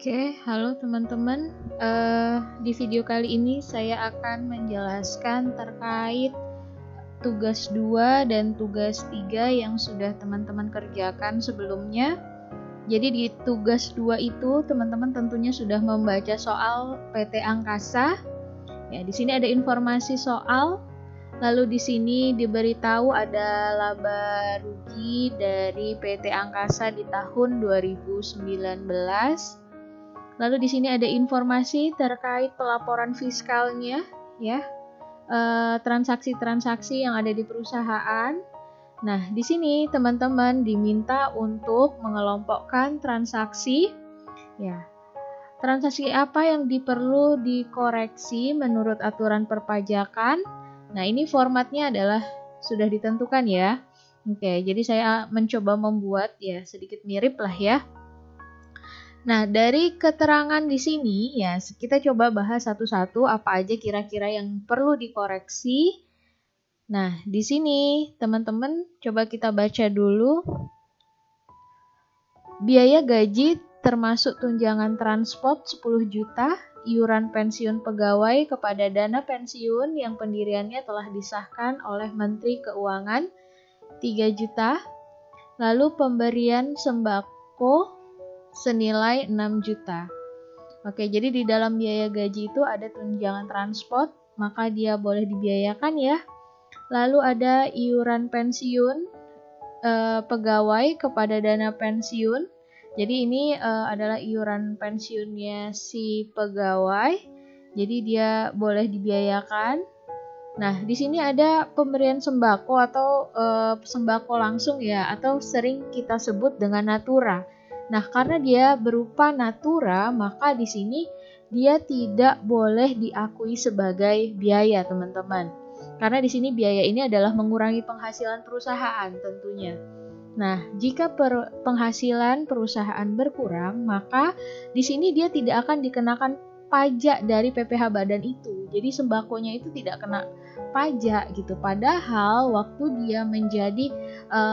Oke, halo teman-teman. Di video kali ini saya akan menjelaskan terkait tugas 2 dan tugas 3 yang sudah teman-teman kerjakan sebelumnya. Jadi di tugas 2 itu teman-teman tentunya sudah membaca soal PT Angkasa. Ya, di sini ada informasi soal. Lalu di sini diberitahu ada laba rugi dari PT Angkasa di tahun 2019. Lalu di sini ada informasi terkait pelaporan fiskalnya, ya, transaksi-transaksi yang ada di perusahaan. Nah, di sini teman-teman diminta untuk mengelompokkan transaksi, ya. Transaksi apa yang perlu dikoreksi menurut aturan perpajakan? Nah, ini formatnya adalah sudah ditentukan ya. Oke, jadi saya mencoba membuat ya sedikit mirip lah ya. Nah, dari keterangan di sini ya kita coba bahas satu-satu apa aja kira-kira yang perlu dikoreksi. Nah, di sini teman-teman coba kita baca dulu. Biaya gaji termasuk tunjangan transport 10 juta, iuran pensiun pegawai kepada dana pensiun yang pendiriannya telah disahkan oleh Menteri Keuangan 3 juta, lalu pemberian sembako senilai 6 juta. Oke, jadi di dalam biaya gaji itu ada tunjangan transport, maka dia boleh dibiayakan ya. Lalu ada iuran pensiun pegawai kepada dana pensiun. Jadi ini adalah iuran pensiunnya si pegawai. Jadi dia boleh dibiayakan. Nah, di sini ada pemberian sembako atau sembako langsung ya, atau sering kita sebut dengan natura. Nah, karena dia berupa natura, maka di sini dia tidak boleh diakui sebagai biaya, teman-teman. Karena di sini biaya ini adalah mengurangi penghasilan perusahaan tentunya. Nah, jika penghasilan perusahaan berkurang, maka di sini dia tidak akan dikenakan pajak dari PPh badan itu. Jadi sembakonya itu tidak kena pajak gitu. Padahal waktu dia menjadi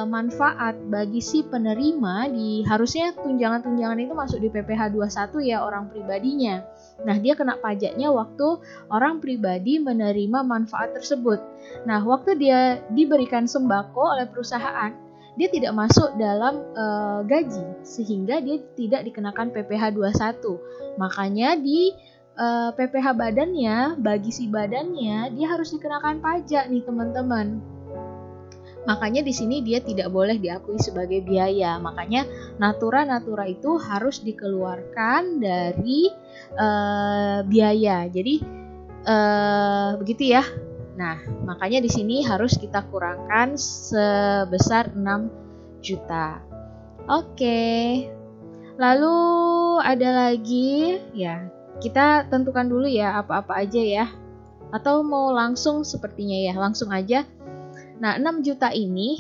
manfaat bagi si penerima, harusnya tunjangan-tunjangan itu masuk di PPh 21 ya, orang pribadinya. Nah, dia kena pajaknya waktu orang pribadi menerima manfaat tersebut. Nah, waktu dia diberikan sembako oleh perusahaan, dia tidak masuk dalam gaji sehingga dia tidak dikenakan PPh 21. Makanya di PPh badannya, bagi si badannya, dia harus dikenakan pajak nih teman-teman. Makanya di sini dia tidak boleh diakui sebagai biaya. Makanya natura-natura itu harus dikeluarkan dari biaya. Jadi begitu ya. Nah, makanya di sini harus kita kurangkan sebesar 6 juta. Oke. Lalu ada lagi ya. Kita tentukan dulu ya apa-apa aja ya. Atau mau langsung sepertinya ya, langsung aja. Nah, 6 juta ini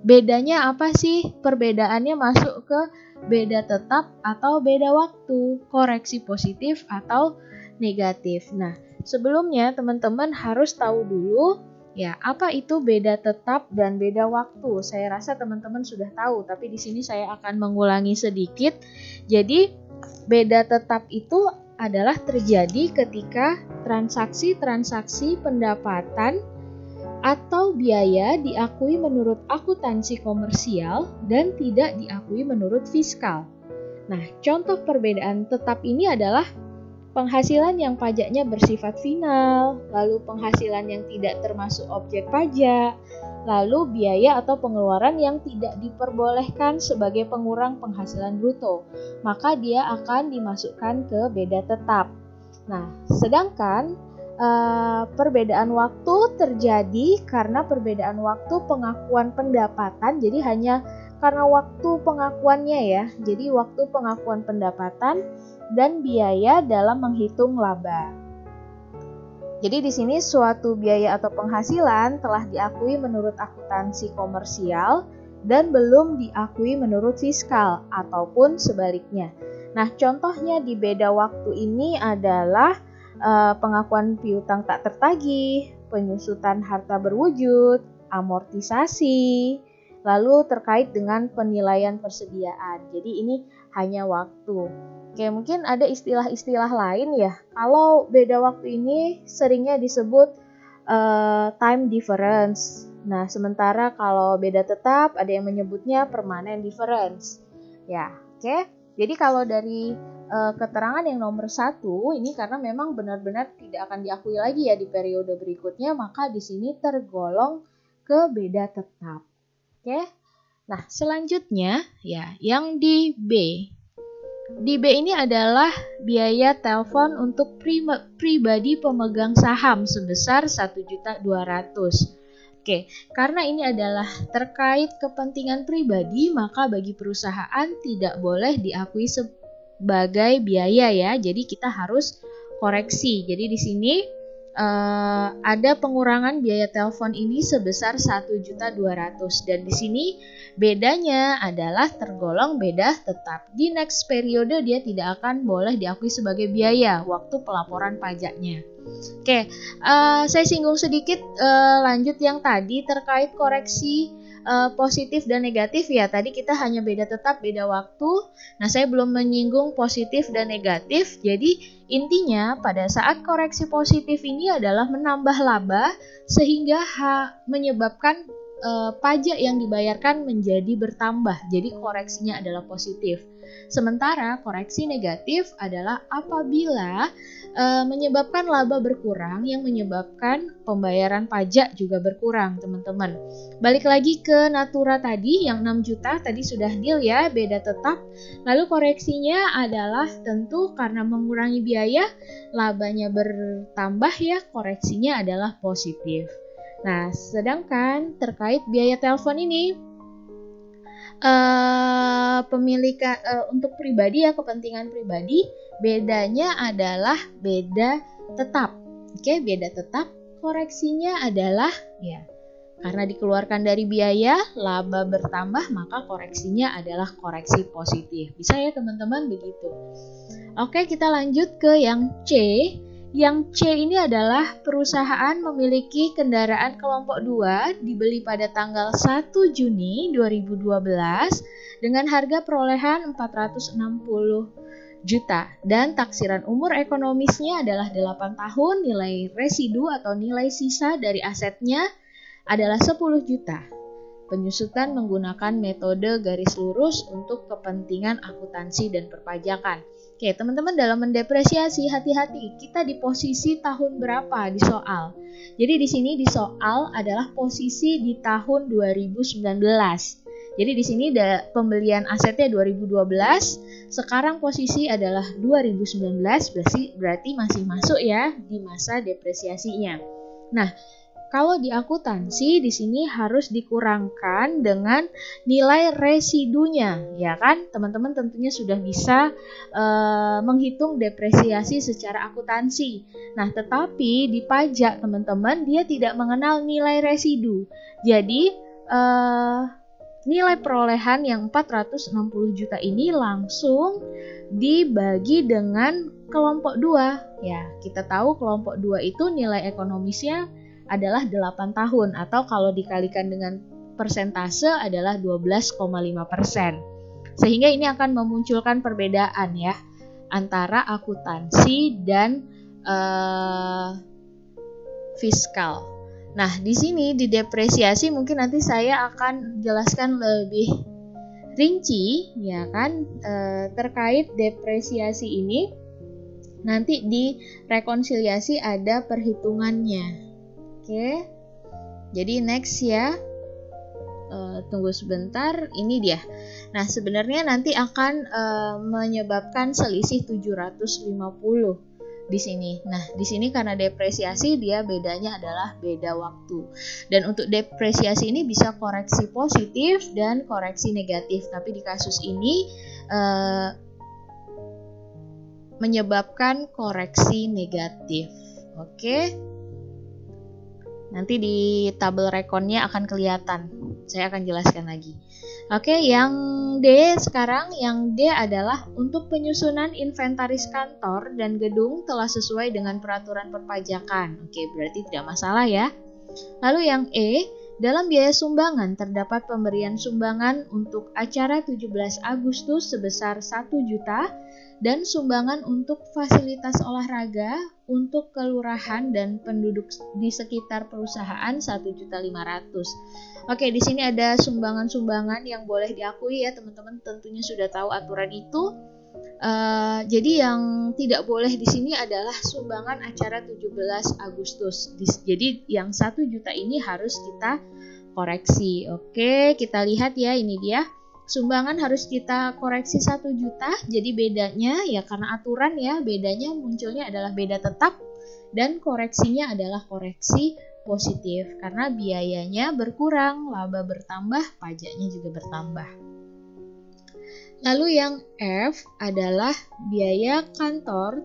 bedanya apa sih? Perbedaannya masuk ke beda tetap atau beda waktu, koreksi positif atau negatif. Nah, sebelumnya teman-teman harus tahu dulu ya, apa itu beda tetap dan beda waktu. Saya rasa teman-teman sudah tahu, tapi di sini saya akan mengulangi sedikit. Jadi, beda tetap itu adalah terjadi ketika transaksi-transaksi pendapatan atau biaya diakui menurut akuntansi komersial dan tidak diakui menurut fiskal. Nah, contoh perbedaan tetap ini adalah penghasilan yang pajaknya bersifat final, lalu penghasilan yang tidak termasuk objek pajak, lalu biaya atau pengeluaran yang tidak diperbolehkan sebagai pengurang penghasilan bruto, maka dia akan dimasukkan ke beda tetap. Nah, sedangkan perbedaan waktu terjadi karena perbedaan waktu pengakuan pendapatan, jadi hanya karena waktu pengakuannya ya, jadi waktu pengakuan pendapatan dan biaya dalam menghitung laba. Jadi di sini suatu biaya atau penghasilan telah diakui menurut akuntansi komersial dan belum diakui menurut fiskal ataupun sebaliknya. Nah, contohnya di beda waktu ini adalah pengakuan piutang tak tertagih, penyusutan harta berwujud, amortisasi, lalu terkait dengan penilaian persediaan. Jadi ini hanya waktu. Oke, mungkin ada istilah-istilah lain ya. Kalau beda waktu ini seringnya disebut time difference. Nah, sementara kalau beda tetap ada yang menyebutnya permanent difference. Ya, oke. Jadi kalau dari keterangan yang nomor 1 ini karena memang benar-benar tidak akan diakui lagi ya di periode berikutnya, maka di sini tergolong ke beda tetap. Oke. Nah, selanjutnya ya yang di B. Di B ini adalah biaya telepon untuk pribadi pemegang saham sebesar 1.200.000. Oke, karena ini adalah terkait kepentingan pribadi, maka bagi perusahaan tidak boleh diakui sebagai biaya ya. Jadi kita harus koreksi. Jadi di sini ada pengurangan biaya telepon ini sebesar 1.200.000 dan di sini bedanya adalah tergolong beda tetap. Di next periode dia tidak akan boleh diakui sebagai biaya waktu pelaporan pajaknya. Oke, saya singgung sedikit lanjut yang tadi terkait koreksi positif dan negatif ya. Tadi kita hanya beda tetap, beda waktu. Nah, saya belum menyinggung positif dan negatif. Jadi, intinya pada saat koreksi positif ini adalah menambah laba sehingga menyebabkan pajak yang dibayarkan menjadi bertambah. Jadi, koreksinya adalah positif. Sementara koreksi negatif adalah apabila menyebabkan laba berkurang yang menyebabkan pembayaran pajak juga berkurang, teman-teman. Balik lagi ke Natura tadi yang 6 juta tadi sudah deal ya, beda tetap. Lalu koreksinya adalah tentu karena mengurangi biaya, labanya bertambah ya, koreksinya adalah positif. Nah, sedangkan terkait biaya telepon ini untuk pribadi ya, kepentingan pribadi, bedanya adalah beda tetap. Oke, beda tetap, koreksinya adalah ya karena dikeluarkan dari biaya, laba bertambah, maka koreksinya adalah koreksi positif. Bisa ya teman-teman begitu. Oke, kita lanjut ke yang C. Yang C ini adalah perusahaan memiliki kendaraan kelompok 2 dibeli pada tanggal 1 Juni 2012 dengan harga perolehan 460 juta dan taksiran umur ekonomisnya adalah 8 tahun, nilai residu atau nilai sisa dari asetnya adalah 10 juta. Penyusutan menggunakan metode garis lurus untuk kepentingan akuntansi dan perpajakan. Oke, teman-teman dalam mendepresiasi hati-hati, kita di posisi tahun berapa di soal. Jadi di sini di soal adalah posisi di tahun 2019. Jadi di sini pembelian asetnya 2012, sekarang posisi adalah 2019, berarti masih masuk ya di masa depresiasinya. Nah, kalau di akuntansi di sini harus dikurangkan dengan nilai residunya, ya kan? Teman-teman tentunya sudah bisa menghitung depresiasi secara akuntansi. Nah, tetapi di pajak teman-teman dia tidak mengenal nilai residu. Jadi nilai perolehan yang 460 juta ini langsung dibagi dengan kelompok 2. Ya, kita tahu kelompok 2 itu nilai ekonomisnya adalah 8 tahun atau kalau dikalikan dengan persentase adalah 12,5%. Sehingga ini akan memunculkan perbedaan ya antara akuntansi dan fiskal. Nah, di sini di depresiasi mungkin nanti saya akan jelaskan lebih rinci ya kan terkait depresiasi ini. Nanti di rekonsiliasi ada perhitungannya. Oke, jadi next ya, tunggu sebentar, ini dia. Nah, sebenarnya nanti akan menyebabkan selisih 750 di sini. Nah, di sini karena depresiasi dia bedanya adalah beda waktu. Dan untuk depresiasi ini bisa koreksi positif dan koreksi negatif. Tapi di kasus ini menyebabkan koreksi negatif. Oke. Nanti di tabel rekonnya akan kelihatan. Saya akan jelaskan lagi. Oke, yang D sekarang. Yang D adalah untuk penyusunan inventaris kantor dan gedung telah sesuai dengan peraturan perpajakan. Oke, berarti tidak masalah ya. Lalu yang E, Dalam biaya sumbangan terdapat pemberian sumbangan untuk acara 17 Agustus sebesar 1 juta dan sumbangan untuk fasilitas olahraga untuk kelurahan dan penduduk di sekitar perusahaan 1.500.000. Oke, di sini ada sumbangan-sumbangan yang boleh diakui ya teman-teman, tentunya sudah tahu aturan itu. Jadi yang tidak boleh di sini adalah sumbangan acara 17 Agustus. Jadi yang 1 juta ini harus kita koreksi. Oke, kita lihat ya, ini dia. Sumbangan harus kita koreksi 1 juta. Jadi bedanya ya karena aturan ya, bedanya munculnya adalah beda tetap dan koreksinya adalah koreksi positif karena biayanya berkurang, laba bertambah, pajaknya juga bertambah. Lalu yang F adalah biaya kantor,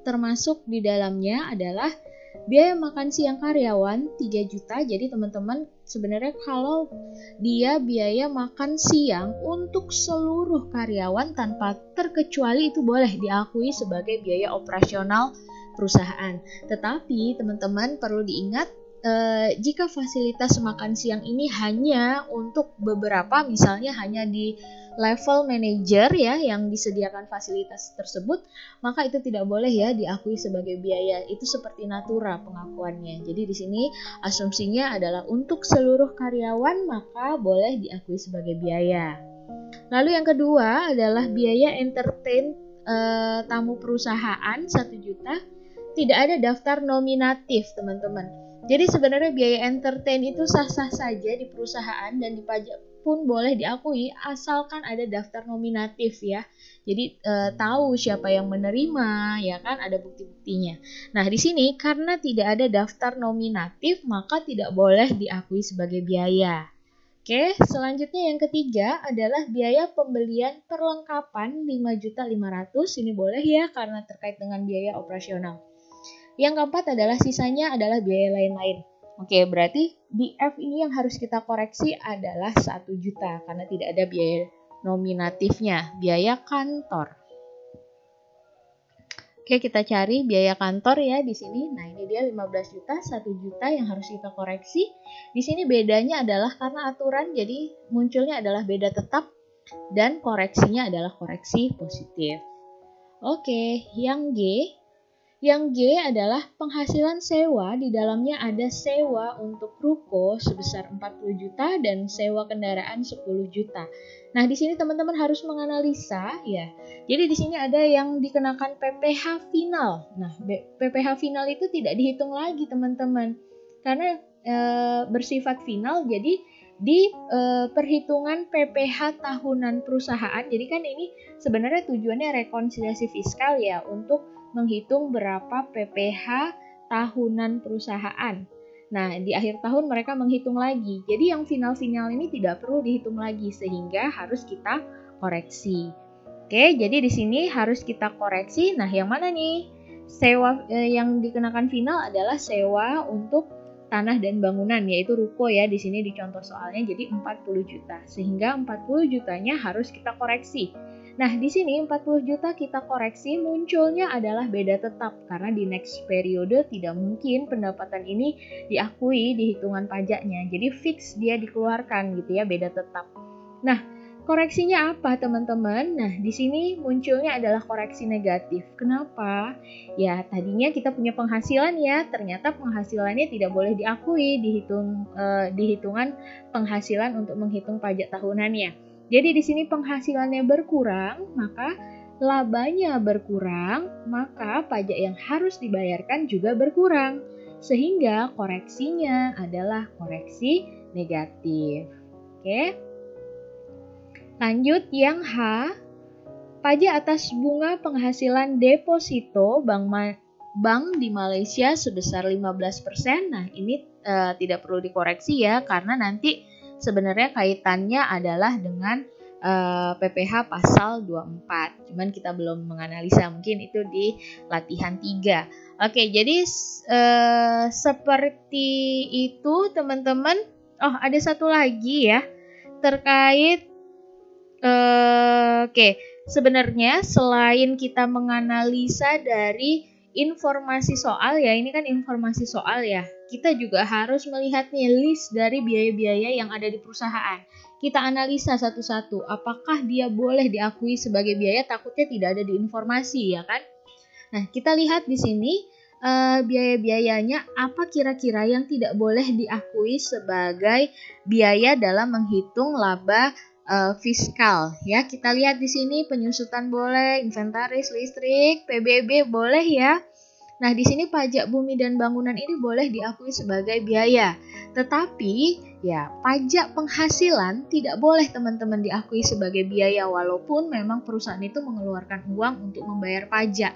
termasuk di dalamnya adalah biaya makan siang karyawan 3 juta. Jadi teman-teman sebenarnya kalau dia biaya makan siang untuk seluruh karyawan tanpa terkecuali itu boleh diakui sebagai biaya operasional perusahaan. Tetapi teman-teman perlu diingat, jika fasilitas makan siang ini hanya untuk beberapa, misalnya hanya di level manajer ya yang disediakan fasilitas tersebut, maka itu tidak boleh ya diakui sebagai biaya. Itu seperti natura pengakuannya. Jadi di sini asumsinya adalah untuk seluruh karyawan maka boleh diakui sebagai biaya. Lalu yang kedua adalah biaya entertain tamu perusahaan 1 juta. Tidak ada daftar nominatif teman-teman. Jadi sebenarnya biaya entertain itu sah-sah saja di perusahaan dan di pajak pun boleh diakui asalkan ada daftar nominatif ya. Jadi tahu siapa yang menerima ya kan, ada bukti-buktinya. Nah di sini karena tidak ada daftar nominatif maka tidak boleh diakui sebagai biaya. Oke, selanjutnya yang ketiga adalah biaya pembelian perlengkapan 5.500.000. Ini boleh ya karena terkait dengan biaya operasional. Yang keempat adalah sisanya adalah biaya lain-lain. Oke, berarti di F ini yang harus kita koreksi adalah 1 juta karena tidak ada biaya nominatifnya, biaya kantor. Oke, kita cari biaya kantor ya di sini. Nah, ini dia 15 juta, 1 juta yang harus kita koreksi. Di sini bedanya adalah karena aturan, jadi munculnya adalah beda tetap dan koreksinya adalah koreksi positif. Oke, yang G. Yang G adalah penghasilan sewa, di dalamnya ada sewa untuk ruko sebesar 40 juta dan sewa kendaraan 10 juta. Nah, di sini teman-teman harus menganalisa ya. Jadi di sini ada yang dikenakan PPh final. Nah, PPh final itu tidak dihitung lagi teman-teman. Karena bersifat final, jadi di perhitungan PPh tahunan perusahaan. Jadi kan ini sebenarnya tujuannya rekonsiliasi fiskal ya, untuk menghitung berapa PPh tahunan perusahaan. Nah, di akhir tahun mereka menghitung lagi. Jadi yang final-final ini tidak perlu dihitung lagi sehingga harus kita koreksi. Oke, jadi di sini harus kita koreksi. Nah, yang mana nih? Sewa yang dikenakan final adalah sewa untuk tanah dan bangunan, yaitu ruko ya. Di sini di contoh soalnya jadi 40 juta. Sehingga 40 jutanya harus kita koreksi. Nah, di sini 40 juta kita koreksi, munculnya adalah beda tetap karena di next periode tidak mungkin pendapatan ini diakui di hitungan pajaknya. Jadi fix dia dikeluarkan gitu ya, beda tetap. Nah, koreksinya apa teman-teman? Nah, di sini munculnya adalah koreksi negatif. Kenapa? Ya, tadinya kita punya penghasilan ya, ternyata penghasilannya tidak boleh diakui di hitungan penghasilan untuk menghitung pajak tahunannya. Jadi di sini penghasilannya berkurang, maka labanya berkurang, maka pajak yang harus dibayarkan juga berkurang. Sehingga koreksinya adalah koreksi negatif. Oke. Lanjut yang H, pajak atas bunga penghasilan deposito bank di Malaysia sebesar 15%. Nah, ini tidak perlu dikoreksi ya, karena nanti sebenarnya kaitannya adalah dengan PPh pasal 24. Cuman kita belum menganalisa, mungkin itu di latihan 3. Oke, jadi seperti itu teman-teman. Oh, ada satu lagi ya terkait sebenarnya selain kita menganalisa dari informasi soal ya, ini kan informasi soal ya, kita juga harus melihat nih list dari biaya-biaya yang ada di perusahaan. Kita analisa satu-satu, apakah dia boleh diakui sebagai biaya, takutnya tidak ada di informasi, ya kan? Nah, kita lihat di sini biaya-biayanya apa kira-kira yang tidak boleh diakui sebagai biaya dalam menghitung laba fiskal, ya. Kita lihat di sini penyusutan boleh, inventaris listrik, PBB boleh, ya. Nah, di sini pajak bumi dan bangunan ini boleh diakui sebagai biaya. Tetapi, ya, pajak penghasilan tidak boleh teman-teman diakui sebagai biaya walaupun memang perusahaan itu mengeluarkan uang untuk membayar pajak.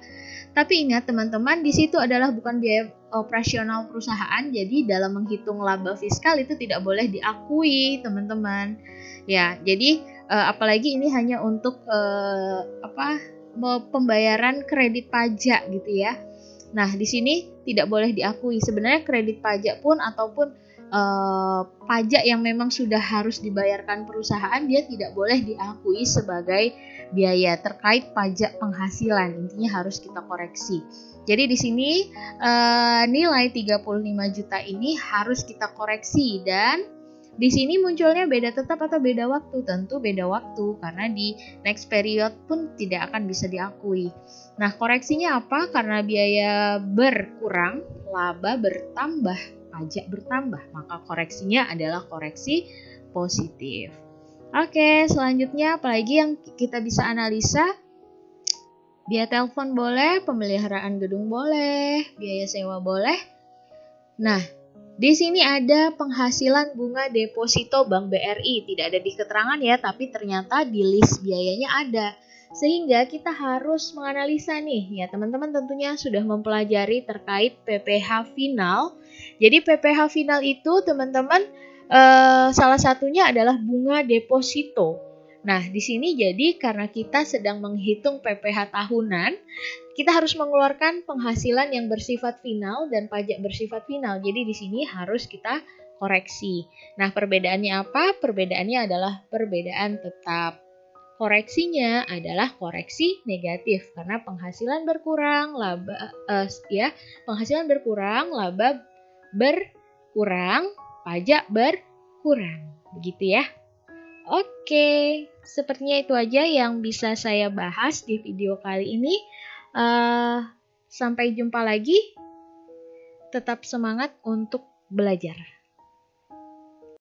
Tapi ingat teman-teman, di situ adalah bukan biaya operasional perusahaan, jadi dalam menghitung laba fiskal itu tidak boleh diakui, teman-teman. Ya, jadi apalagi ini hanya untuk pembayaran kredit pajak gitu ya. Nah, di sini tidak boleh diakui. Sebenarnya kredit pajak pun ataupun pajak yang memang sudah harus dibayarkan perusahaan, dia tidak boleh diakui sebagai biaya terkait pajak penghasilan. Intinya harus kita koreksi. Jadi di sini nilai 35 juta ini harus kita koreksi, dan di sini munculnya beda tetap atau beda waktu. Tentu beda waktu karena di next period pun tidak akan bisa diakui. Nah, koreksinya apa? Karena biaya berkurang, laba bertambah, pajak bertambah, maka koreksinya adalah koreksi positif. Oke, selanjutnya apalagi yang kita bisa analisa? Biaya telepon boleh, pemeliharaan gedung boleh, biaya sewa boleh. Nah, di sini ada penghasilan bunga deposito Bank BRI, tidak ada di keterangan ya, tapi ternyata di list biayanya ada. Sehingga kita harus menganalisa nih, ya teman-teman tentunya sudah mempelajari terkait PPh final. Jadi PPh final itu teman-teman salah satunya adalah bunga deposito. Nah, di sini jadi karena kita sedang menghitung PPh tahunan, kita harus mengeluarkan penghasilan yang bersifat final dan pajak bersifat final. Jadi di sini harus kita koreksi. Nah, perbedaannya apa? Perbedaannya adalah perbedaan tetap. Koreksinya adalah koreksi negatif karena penghasilan berkurang, laba penghasilan berkurang, laba berkurang, pajak berkurang. Begitu ya. Oke, sepertinya itu aja yang bisa saya bahas di video kali ini. Sampai jumpa lagi. Tetap semangat untuk belajar.